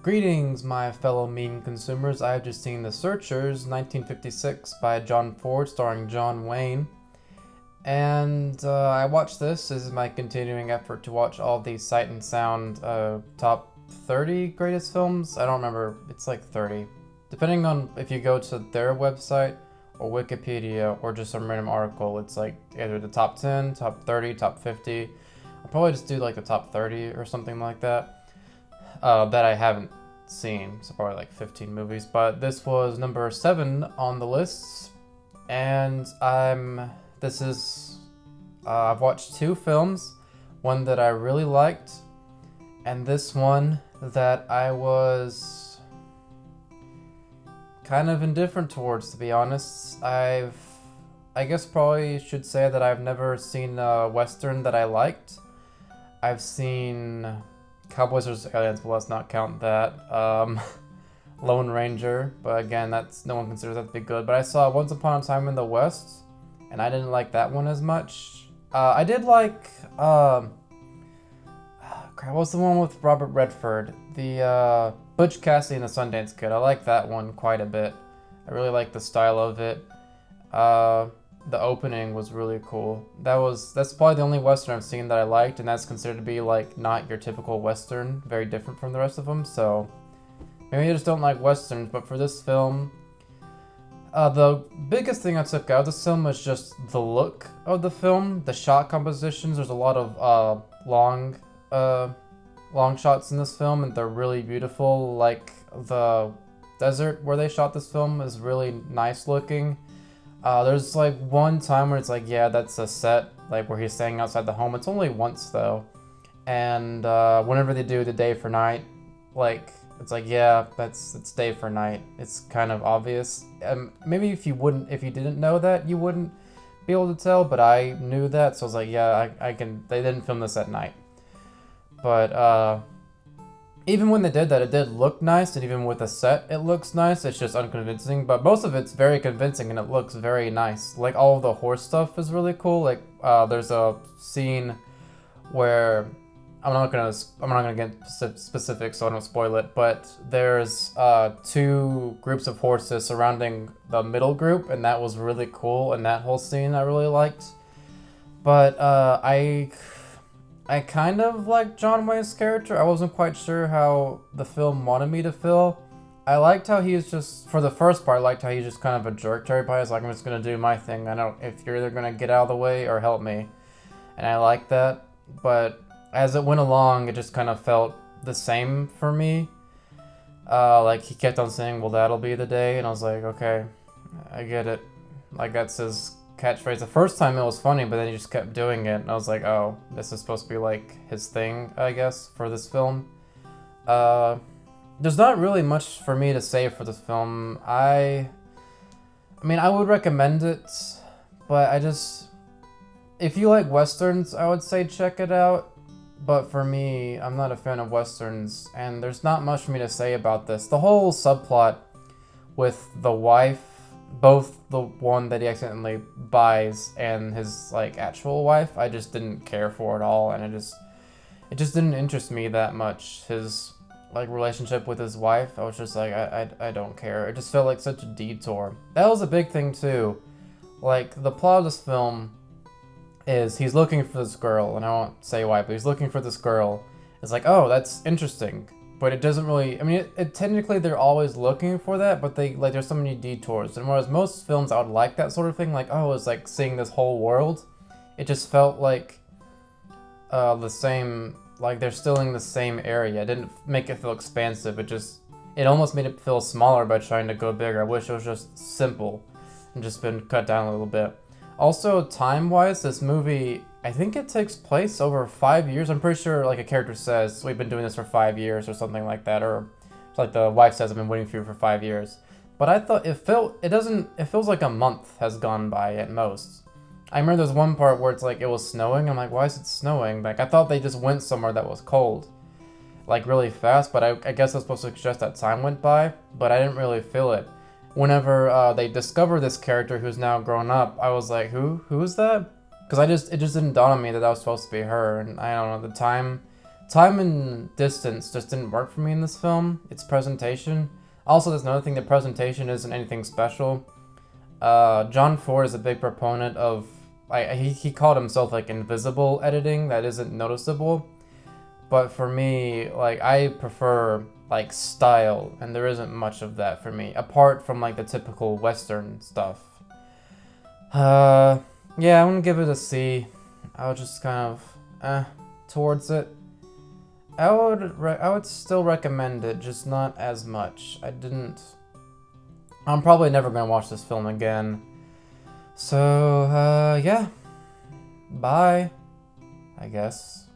Greetings, my fellow meme consumers. I have just seen The Searchers, 1956 by John Ford, starring John Wayne. And I watched this. This is my continuing effort to watch all the Sight and Sound top 30 greatest films. I don't remember. It's like 30. Depending on if you go to their website or Wikipedia or just some random article, it's like either the top 10, top 30, top 50. I'll probably just do like the top 30 or something like that. That I haven't seen, so probably like 15 movies, but this was number 7 on the list, and I've watched 2 films, one that I really liked, and this one that I was kind of indifferent towards, to be honest. I guess probably should say that I've never seen a Western that I liked. I've seen Cowboys vs. Aliens, but let's not count that. Lone Ranger, but again, no one considers that to be good. But I saw Once Upon a Time in the West, and I didn't like that one as much. I did like, what was the one with Robert Redford? The Butch Cassidy and the Sundance Kid. I like that one quite a bit. I really like the style of it. The opening was really cool. That's probably the only Western I've seen that I liked, and that's considered to be like not your typical Western, very different from the rest of them. So maybe I just don't like Westerns, but for this film, the biggest thing I took out of this film was just the look of the film, the shot compositions. There's a lot of long shots in this film, and they're really beautiful. Like the desert where they shot this film is really nice looking. There's like one time where it's like, yeah, that's a set, like where he's staying outside the home. It's only once though, and whenever they do the day for night, like it's like, yeah, it's day for night. It's kind of obvious. Maybe if you didn't know that, you wouldn't be able to tell, but I knew that, so I was like, yeah, I can. They didn't film this at night, but even when they did that, it did look nice, and even with the set, it looks nice. It's just unconvincing, but most of it's very convincing, and it looks very nice. Like, all of the horse stuff is really cool. Like, there's a scene where I'm not gonna get specific, so I don't spoil it. But there's 2 groups of horses surrounding the middle group, and that was really cool. And that whole scene I really liked. But I kind of like John Wayne's character. I wasn't quite sure how the film wanted me to feel. I liked how he's just, for the first part, I liked how he's just kind of a jerk to everybody. He's like, I'm just going to do my thing. I know if you're either going to get out of the way or help me. And I liked that. But as it went along, it just kind of felt the same for me. Like, he kept on saying, well, that'll be the day. And I was like, okay, I get it. Like, that's his catchphrase. The first time it was funny, but then he just kept doing it, and I was like, oh, this is supposed to be like his thing, I guess, for this film. There's not really much for me to say for this film. I mean, I would recommend it, but if you like Westerns, I would say check it out. But for me, I'm not a fan of Westerns, and there's not much for me to say about this. The whole subplot with the wife, both the one that he accidentally buys and his like actual wife, I just didn't care for at all, and it just didn't interest me that much. His like relationship with his wife, I was just like, I don't care. It just felt like such a detour. That was a big thing too. Like, the plot of this film is he's looking for this girl, and I won't say why, but he's looking for this girl. It's like, oh, that's interesting. But it doesn't really, I mean, it technically they're always looking for that, but there's so many detours. And whereas most films I would like that sort of thing, like, oh, it's like seeing this whole world, it just felt like the same, like they're still in the same area. It didn't make it feel expansive. It almost made it feel smaller by trying to go bigger. I wish it was just simple and just been cut down a little bit. Also, time-wise, this movie, I think it takes place over 5 years. I'm pretty sure, like, a character says, we've been doing this for 5 years or something like that, or like the wife says, I've been waiting for you for 5 years. But I thought it feels like a month has gone by at most. I remember there's one part where it's like, it was snowing. I'm like, why is it snowing? Like, I thought they just went somewhere that was cold, like, really fast, but I guess I was supposed to suggest that time went by, but I didn't really feel it. Whenever they discover this character who's now grown up, I was like, who is that? Because it just didn't dawn on me that was supposed to be her, and I don't know, the time time and distance just didn't work for me in this film. Its presentation. Also, there's another thing, the presentation isn't anything special. John Ford is a big proponent of, he called himself like invisible editing that isn't noticeable. But for me, like, I prefer like style, and there isn't much of that for me, apart from like the typical Western stuff. Yeah, I'm gonna give it a C. I was just kind of towards it. I would still recommend it, just not as much. I'm probably never gonna watch this film again. So yeah, bye, I guess.